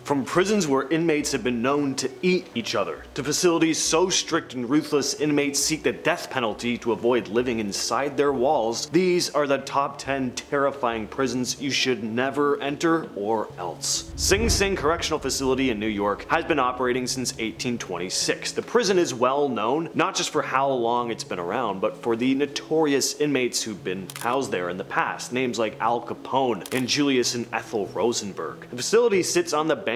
From prisons where inmates have been known to eat each other, to facilities so strict and ruthless inmates seek the death penalty to avoid living inside their walls, these are the top 10 terrifying prisons you should never enter or else. Sing Sing Correctional Facility in New York has been operating since 1826. The prison is well known, not just for how long it's been around, but for the notorious inmates who've been housed there in the past, names like Al Capone and Julius and Ethel Rosenberg. The facility sits on the banks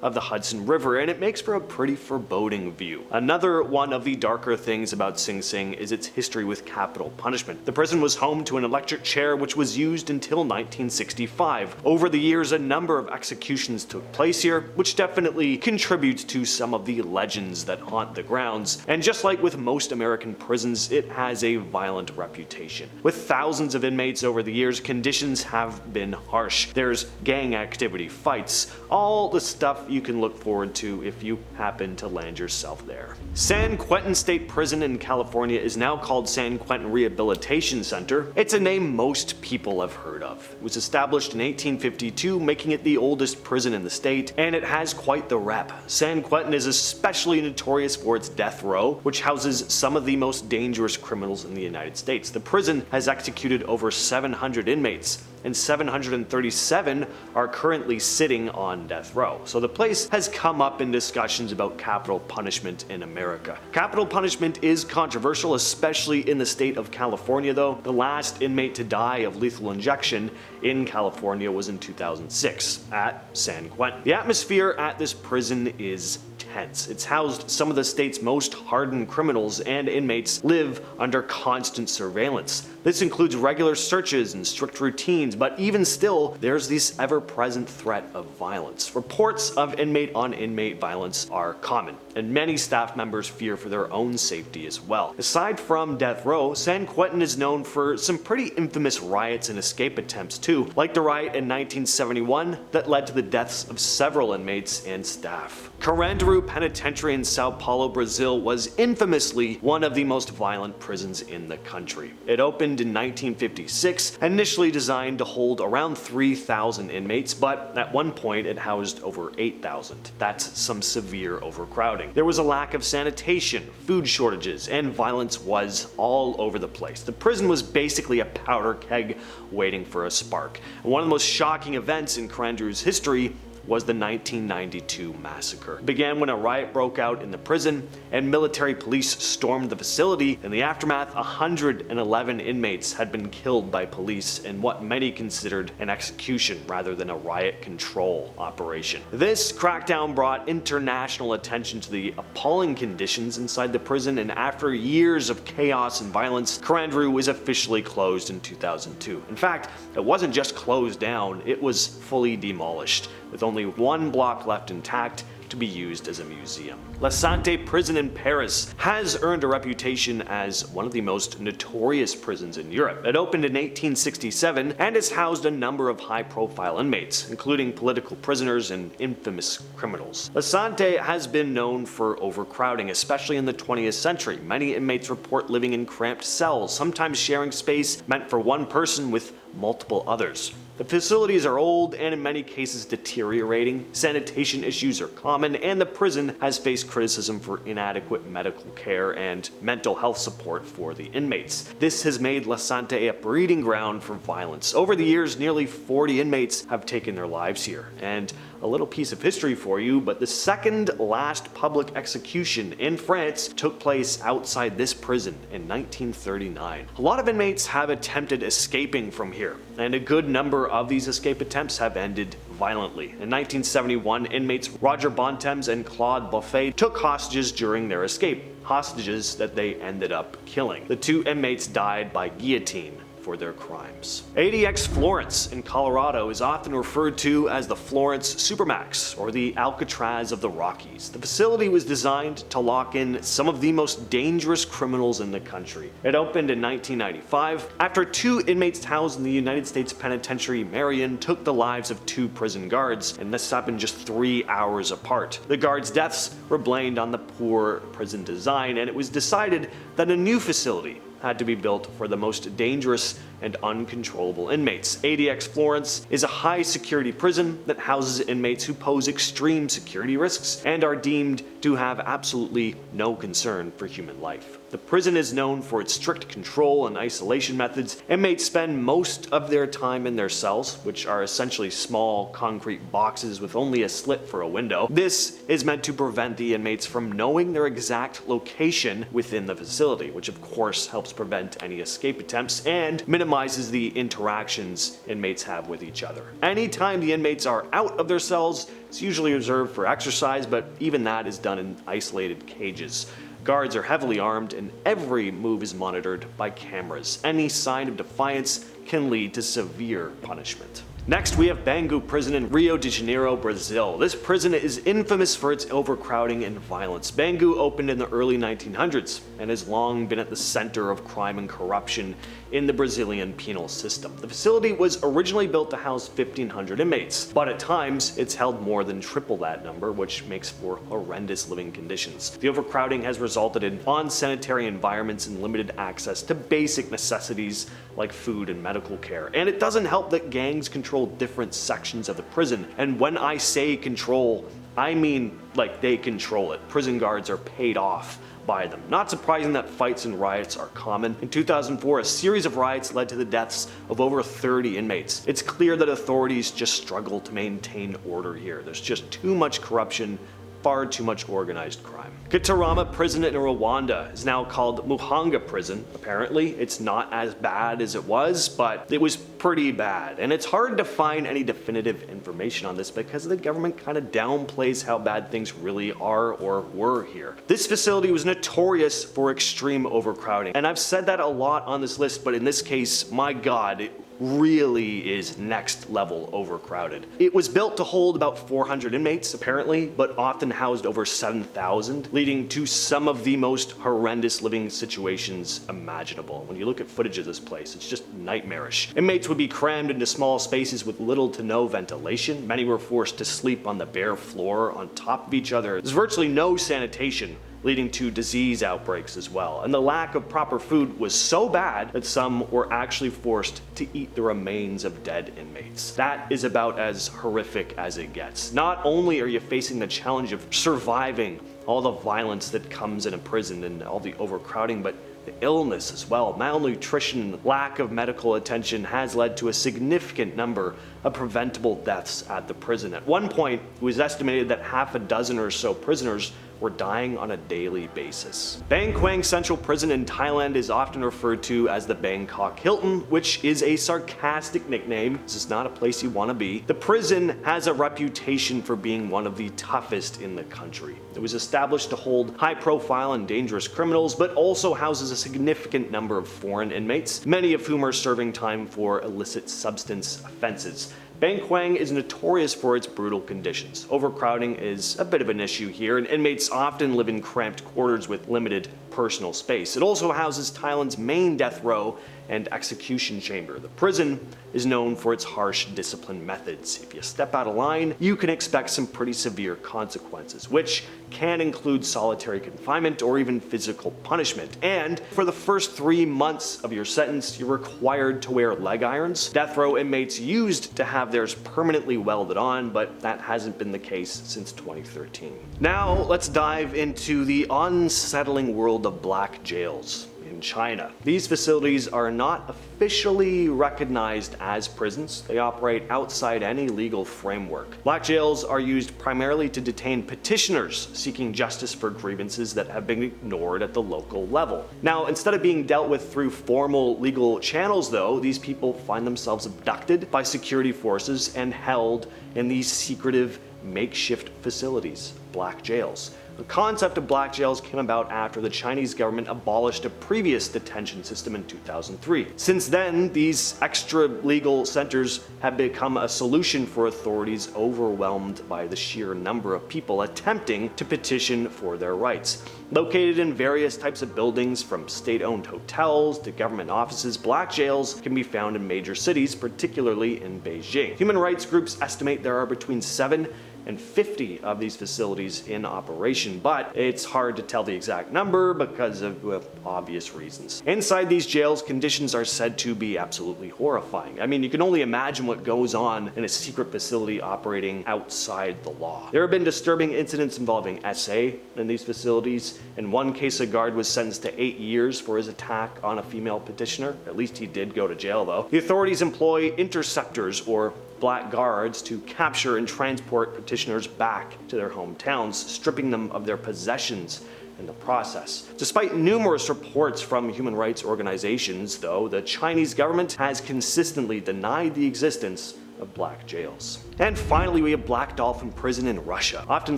of the Hudson River, and it makes for a pretty foreboding view. Another one of the darker things about Sing Sing is its history with capital punishment. The prison was home to an electric chair which was used until 1965. Over the years, a number of executions took place here, which definitely contributes to some of the legends that haunt the grounds. And just like with most American prisons, it has a violent reputation. With thousands of inmates over the years, conditions have been harsh. There's gang activity, fights, all the stuff you can look forward to if you happen to land yourself there. San Quentin State Prison in California is now called San Quentin Rehabilitation Center. It's a name most people have heard of. It was established in 1852, making it the oldest prison in the state, and it has quite the rep. San Quentin is especially notorious for its death row, which houses some of the most dangerous criminals in the United States. The prison has executed over 700 inmates, and 737 are currently sitting on death row. So the place has come up in discussions about capital punishment in America. Capital punishment is controversial, especially in the state of California though. The last inmate to die of lethal injection in California was in 2006 at San Quentin. The atmosphere at this prison is tense. It's housed some of the state's most hardened criminals, and inmates live under constant surveillance. This includes regular searches and strict routines, but even still, there's this ever-present threat of violence. Reports of inmate-on-inmate violence are common, and many staff members fear for their own safety as well. Aside from death row, San Quentin is known for some pretty infamous riots and escape attempts too, like the riot in 1971 that led to the deaths of several inmates and staff. Carandiru Penitentiary in Sao Paulo, Brazil was infamously one of the most violent prisons in the country. It opened in 1956, initially designed to hold around 3,000 inmates, but at one point it housed over 8,000. That's some severe overcrowding. There was a lack of sanitation, food shortages, and violence was all over the place. The prison was basically a powder keg waiting for a spark. And one of the most shocking events in Carandiru's history was the 1992 massacre. It began when a riot broke out in the prison and military police stormed the facility. In the aftermath, 111 inmates had been killed by police in what many considered an execution rather than a riot control operation. This crackdown brought international attention to the appalling conditions inside the prison, and after years of chaos and violence, Carandiru was officially closed in 2002. In fact, it wasn't just closed down, it was fully demolished, with only one block left intact to be used as a museum. Sante Prison in Paris has earned a reputation as one of the most notorious prisons in Europe. It opened in 1867 and has housed a number of high-profile inmates, including political prisoners and infamous criminals. Sante has been known for overcrowding, especially in the 20th century. Many inmates report living in cramped cells, sometimes sharing space meant for one person with multiple others. The facilities are old and in many cases deteriorating, sanitation issues are common, and the prison has faced criticism for inadequate medical care and mental health support for the inmates. This has made La Sante a breeding ground for violence. Over the years, nearly 40 inmates have taken their lives here. And a little piece of history for you, but the second last public execution in France took place outside this prison in 1939. A lot of inmates have attempted escaping from here, and a good number of these escape attempts have ended violently. In 1971, inmates Roger Bontemps and Claude Buffet took hostages during their escape, hostages that they ended up killing. The two inmates died by guillotine for their crimes. ADX Florence in Colorado is often referred to as the Florence Supermax or the Alcatraz of the Rockies. The facility was designed to lock in some of the most dangerous criminals in the country. It opened in 1995 after two inmates housed in the United States Penitentiary Marion took the lives of two prison guards, and this happened just 3 hours apart. The guards' deaths were blamed on the poor prison design, and it was decided that a new facility had to be built for the most dangerous and uncontrollable inmates. ADX Florence is a high-security prison that houses inmates who pose extreme security risks and are deemed to have absolutely no concern for human life. The prison is known for its strict control and isolation methods. Inmates spend most of their time in their cells, which are essentially small concrete boxes with only a slit for a window. This is meant to prevent the inmates from knowing their exact location within the facility, which of course helps prevent any escape attempts and minimizes the interactions inmates have with each other. Anytime the inmates are out of their cells, it's usually reserved for exercise, but even that is done in isolated cages. Guards are heavily armed and every move is monitored by cameras. Any sign of defiance can lead to severe punishment. Next, we have Bangu Prison in Rio de Janeiro, Brazil. This prison is infamous for its overcrowding and violence. Bangu opened in the early 1900s and has long been at the center of crime and corruption in the Brazilian penal system. The facility was originally built to house 1,500 inmates, but at times it's held more than triple that number, which makes for horrendous living conditions. The overcrowding has resulted in unsanitary environments and limited access to basic necessities like food and medical care. And it doesn't help that gangs control different sections of the prison. And when I say control, I mean like they control it. Prison guards are paid off by them. Not surprising that fights and riots are common. In 2004, a series of riots led to the deaths of over 30 inmates. It's clear that authorities just struggle to maintain order here. There's just too much corruption, far too much organized crime. Gitarama Prison in Rwanda is now called Muhanga Prison. Apparently, it's not as bad as it was, but it was pretty bad. And it's hard to find any definitive information on this because the government kind of downplays how bad things really are or were here. This facility was notorious for extreme overcrowding. And I've said that a lot on this list, but in this case, my God, it really is next level overcrowded. It was built to hold about 400 inmates apparently, but often housed over 7,000, leading to some of the most horrendous living situations imaginable. When you look at footage of this place, it's just nightmarish. Inmates would be crammed into small spaces with little to no ventilation. Many were forced to sleep on the bare floor on top of each other. There's virtually no sanitation, leading to disease outbreaks as well. And the lack of proper food was so bad that some were actually forced to eat the remains of dead inmates. That is about as horrific as it gets. Not only are you facing the challenge of surviving all the violence that comes in a prison and all the overcrowding, but the illness as well. Malnutrition, lack of medical attention has led to a significant number of preventable deaths at the prison. At one point, it was estimated that half a dozen or so prisoners were dying on a daily basis. Kwang Central Prison in Thailand is often referred to as the Bangkok Hilton, which is a sarcastic nickname. This is not a place you want to be. The prison has a reputation for being one of the toughest in the country. It was established to hold high-profile and dangerous criminals, but also houses a significant number of foreign inmates, many of whom are serving time for illicit substance offenses. Kwang is notorious for its brutal conditions. Overcrowding is a bit of an issue here, and inmates often live in cramped quarters with limited personal space. It also houses Thailand's main death row and execution chamber. The prison is known for its harsh discipline methods. If you step out of line, you can expect some pretty severe consequences, which can include solitary confinement or even physical punishment. And for the first 3 months of your sentence, you're required to wear leg irons. Death row inmates used to have theirs permanently welded on, but that hasn't been the case since 2013. Now, let's dive into the unsettling world of black jails in China. These facilities are not officially recognized as prisons. They operate outside any legal framework. Black jails are used primarily to detain petitioners seeking justice for grievances that have been ignored at the local level. Now, instead of being dealt with through formal legal channels though, these people find themselves abducted by security forces and held in these secretive makeshift facilities, black jails. The concept of black jails came about after the Chinese government abolished a previous detention system in 2003. Since then, these extra-legal centers have become a solution for authorities overwhelmed by the sheer number of people attempting to petition for their rights. Located in various types of buildings, from state-owned hotels to government offices, black jails can be found in major cities, particularly in Beijing. Human rights groups estimate there are between 7 150 of these facilities in operation, but it's hard to tell the exact number because of obvious reasons. Inside these jails, conditions are said to be absolutely horrifying. I mean, you can only imagine what goes on in a secret facility operating outside the law. There have been disturbing incidents involving SA in these facilities. In one case, a guard was sentenced to 8 years for his attack on a female petitioner. At least he did go to jail, though. The authorities employ interceptors, or black guards, to capture and transport petitioners back to their hometowns, stripping them of their possessions in the process. Despite numerous reports from human rights organizations, though, the Chinese government has consistently denied the existence of black jails. And finally, we have Black Dolphin Prison in Russia, often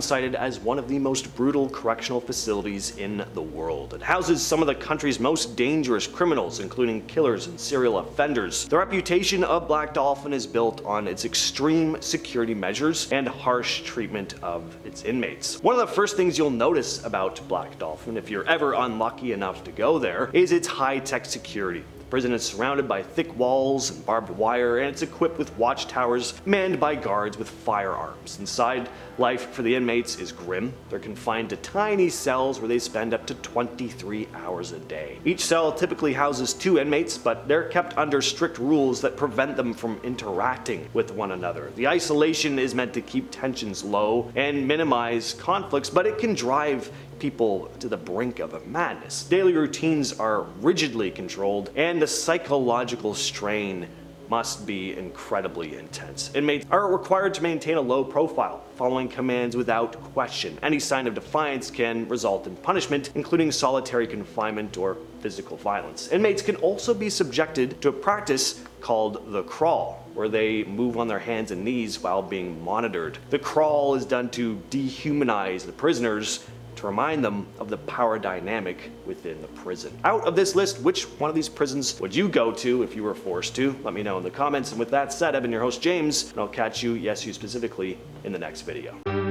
cited as one of the most brutal correctional facilities in the world. It houses some of the country's most dangerous criminals, including killers and serial offenders. The reputation of Black Dolphin is built on its extreme security measures and harsh treatment of its inmates. One of the first things you'll notice about Black Dolphin, if you're ever unlucky enough to go there, is its high-tech security. The prison is surrounded by thick walls and barbed wire, and it's equipped with watchtowers manned by guards with firearms. Inside, life for the inmates is grim. They're confined to tiny cells where they spend up to 23 hours a day. Each cell typically houses 2 inmates, but they're kept under strict rules that prevent them from interacting with one another. The isolation is meant to keep tensions low and minimize conflicts, but it can drive people to the brink of a madness. Daily routines are rigidly controlled, and the psychological strain must be incredibly intense. Inmates are required to maintain a low profile, following commands without question. Any sign of defiance can result in punishment, including solitary confinement or physical violence. Inmates can also be subjected to a practice called the crawl, where they move on their hands and knees while being monitored. The crawl is done to dehumanize the prisoners, to remind them of the power dynamic within the prison. Out of this list, which one of these prisons would you go to if you were forced to? Let me know in the comments. And with that said, I've been your host, James, and I'll catch you, yes, you specifically, in the next video.